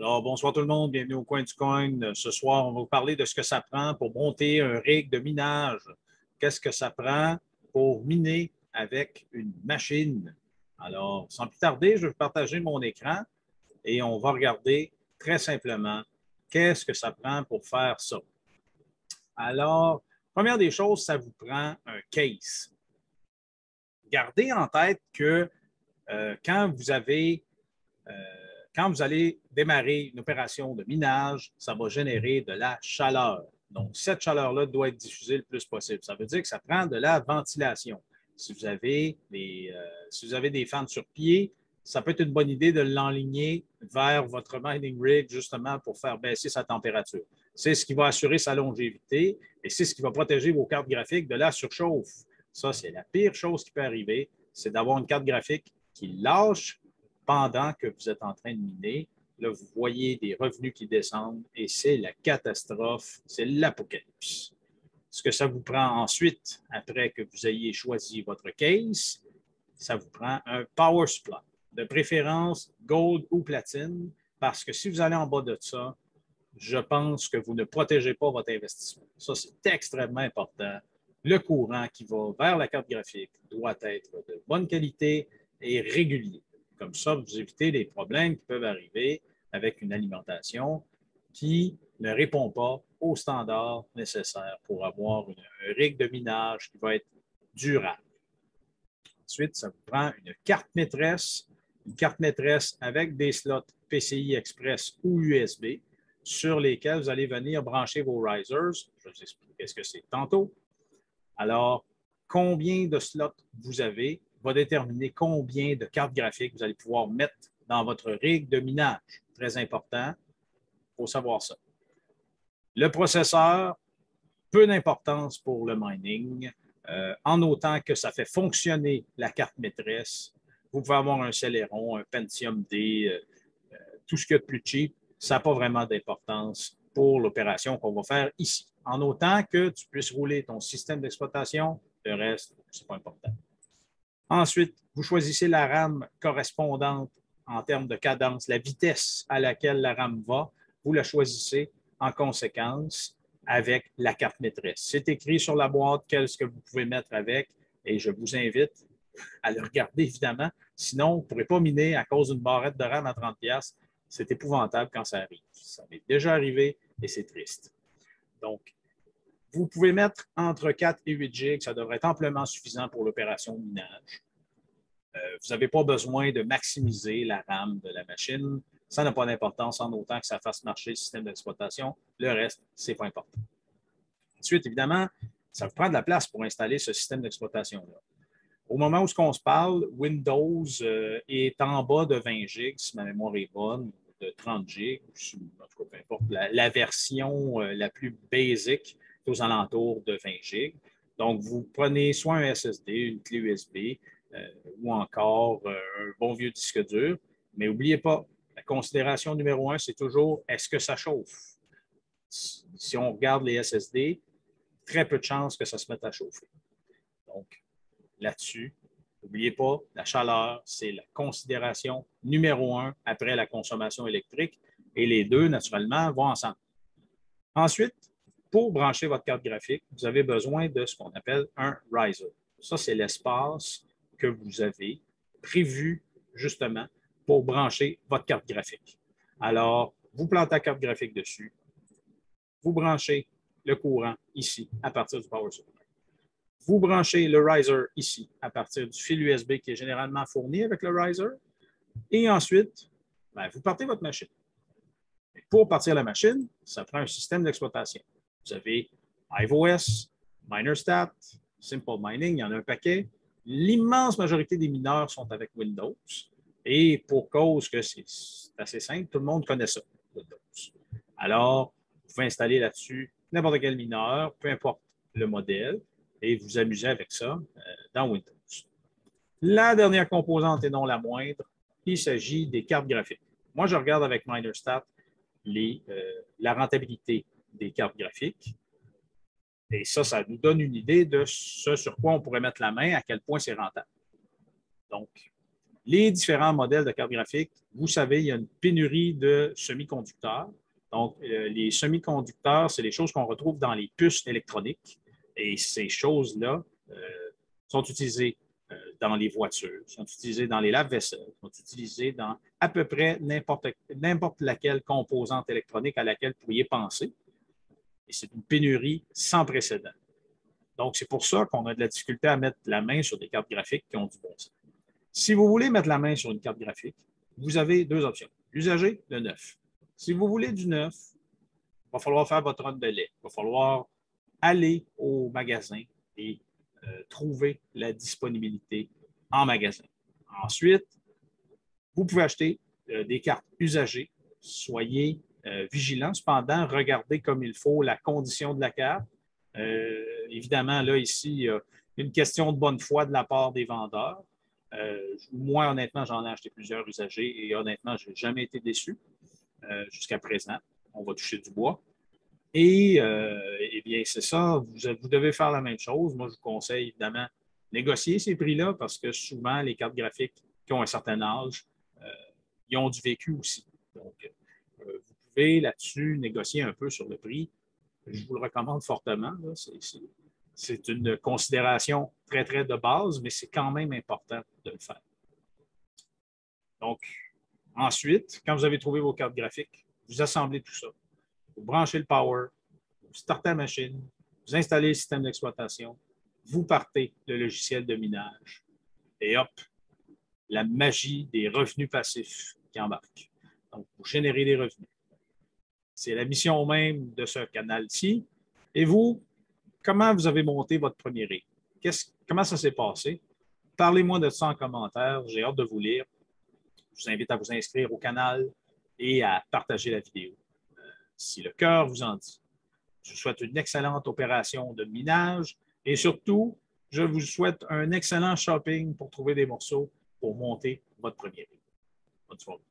Alors, bonsoir tout le monde, bienvenue au Coin du Coin. Ce soir, on va vous parler de ce que ça prend pour monter un rig de minage. Qu'est-ce que ça prend pour miner avec une machine? Alors, sans plus tarder, je vais partager mon écran et on va regarder très simplement qu'est-ce que ça prend pour faire ça. Alors, première des choses, ça vous prend un case. Gardez en tête que quand vous allez démarrer une opération de minage, ça va générer de la chaleur. Donc, cette chaleur-là doit être diffusée le plus possible. Ça veut dire que ça prend de la ventilation. Si vous avez des fans sur pied, ça peut être une bonne idée de l'enligner vers votre mining rig justement pour faire baisser sa température. C'est ce qui va assurer sa longévité et c'est ce qui va protéger vos cartes graphiques de la surchauffe. Ça, c'est la pire chose qui peut arriver, c'est d'avoir une carte graphique qui lâche pendant que vous êtes en train de miner. Là, vous voyez des revenus qui descendent et c'est la catastrophe, c'est l'apocalypse. Ce que ça vous prend ensuite, après que vous ayez choisi votre case, ça vous prend un power supply, de préférence gold ou platine, parce que si vous allez en bas de ça, je pense que vous ne protégez pas votre investissement. Ça, c'est extrêmement important. Le courant qui va vers la carte graphique doit être de bonne qualité et régulier. Comme ça, vous évitez les problèmes qui peuvent arriver avec une alimentation qui ne répond pas aux standards nécessaires pour avoir un rig de minage qui va être durable. Ensuite, ça vous prend une carte maîtresse avec des slots PCI Express ou USB sur lesquels vous allez venir brancher vos risers. Je vais vous expliquer ce que c'est tantôt. Alors, combien de slots vous avez va déterminer combien de cartes graphiques vous allez pouvoir mettre dans votre rig de minage. Très important, il faut savoir ça. Le processeur, peu d'importance pour le mining, en autant que ça fait fonctionner la carte maîtresse. Vous pouvez avoir un Celeron, un Pentium D, tout ce qu'il y a de plus cheap, ça n'a pas vraiment d'importance pour l'opération qu'on va faire ici. En autant que tu puisses rouler ton système d'exploitation, le reste, ce n'est pas important. Ensuite, vous choisissez la RAM correspondante en termes de cadence, la vitesse à laquelle la RAM va. Vous la choisissez en conséquence avec la carte maîtresse. C'est écrit sur la boîte qu'est-ce que vous pouvez mettre avec et je vous invite à le regarder évidemment. Sinon, vous ne pourrez pas miner à cause d'une barrette de RAM à 30$. C'est épouvantable quand ça arrive. Ça m'est déjà arrivé et c'est triste. Donc, vous pouvez mettre entre 4 et 8 gigs, ça devrait être amplement suffisant pour l'opération de minage. Vous n'avez pas besoin de maximiser la RAM de la machine. Ça n'a pas d'importance en autant que ça fasse marcher le système d'exploitation. Le reste, ce n'est pas important. Ensuite, évidemment, ça vous prend de la place pour installer ce système d'exploitation-là. Au moment où on se parle, Windows est en bas de 20 gigs, si ma mémoire est bonne, de 30 gigs, en tout cas, peu importe. La version la plus basique est aux alentours de 20 gigs. Donc, vous prenez soit un SSD, une clé USB, ou encore un bon vieux disque dur. Mais n'oubliez pas, la considération numéro un, c'est toujours est-ce que ça chauffe? Si on regarde les SSD, très peu de chances que ça se mette à chauffer. Donc, là-dessus, n'oubliez pas, la chaleur, c'est la considération numéro un après la consommation électrique et les deux, naturellement, vont ensemble. Ensuite, pour brancher votre carte graphique, vous avez besoin de ce qu'on appelle un riser. Ça, c'est l'espace que vous avez prévu justement pour brancher votre carte graphique. Alors, vous plantez la carte graphique dessus, vous branchez le courant ici à partir du power supply. Vous branchez le riser ici à partir du fil USB qui est généralement fourni avec le riser. Et ensuite, vous partez votre machine. Et pour partir la machine, ça prend un système d'exploitation. Vous avez IveOS, MinerStat, Simple Mining, il y en a un paquet. L'immense majorité des mineurs sont avec Windows. Et pour cause que c'est assez simple, tout le monde connaît ça, Windows. Alors, vous pouvez installer là-dessus n'importe quel mineur, peu importe le modèle, et vous amuser avec ça dans Windows. La dernière composante et non la moindre, il s'agit des cartes graphiques. Moi, je regarde avec MinerStat la rentabilité des cartes graphiques. Et ça nous donne une idée de ce sur quoi on pourrait mettre la main, à quel point c'est rentable. Donc, les différents modèles de cartes graphiques. Vous savez, il y a une pénurie de semi-conducteurs. Donc, les semi-conducteurs, c'est les choses qu'on retrouve dans les puces électroniques. Et ces choses-là sont utilisées dans les voitures, sont utilisées dans les lave-vaisselle, sont utilisées dans à peu près n'importe laquelle composante électronique à laquelle vous pourriez penser. Et c'est une pénurie sans précédent. Donc, c'est pour ça qu'on a de la difficulté à mettre la main sur des cartes graphiques qui ont du bon sens. Si vous voulez mettre la main sur une carte graphique, vous avez deux options. L'usager, le neuf. Si vous voulez du neuf, il va falloir faire votre run de lait. Il va falloir aller au magasin et trouver la disponibilité en magasin. Ensuite, vous pouvez acheter des cartes usagées. Soyez vigilants. Cependant, regardez comme il faut la condition de la carte. Évidemment, là, ici, il y a une question de bonne foi de la part des vendeurs. Moi, honnêtement, j'en ai acheté plusieurs usagés et honnêtement, je n'ai jamais été déçu jusqu'à présent. On va toucher du bois. Et eh bien, c'est ça, vous devez faire la même chose. Moi, je vous conseille évidemment négocier ces prix-là parce que souvent, les cartes graphiques qui ont un certain âge, ils ont du vécu aussi. Donc, vous pouvez là-dessus négocier un peu sur le prix. Je vous le recommande fortement. C'est une considération très, très de base, mais c'est quand même important de le faire. Donc, ensuite, quand vous avez trouvé vos cartes graphiques, vous assemblez tout ça. Vous branchez le power, vous startez la machine, vous installez le système d'exploitation, vous partez le logiciel de minage et hop, la magie des revenus passifs qui embarque. Donc, vous générez des revenus. C'est la mission même de ce canal-ci. Et vous, comment vous avez monté votre premier rig? Comment ça s'est passé? Parlez-moi de ça en commentaire. J'ai hâte de vous lire. Je vous invite à vous inscrire au canal et à partager la vidéo. Si le cœur vous en dit. Je vous souhaite une excellente opération de minage et surtout, je vous souhaite un excellent shopping pour trouver des morceaux pour monter votre premier rig. Bonne soirée.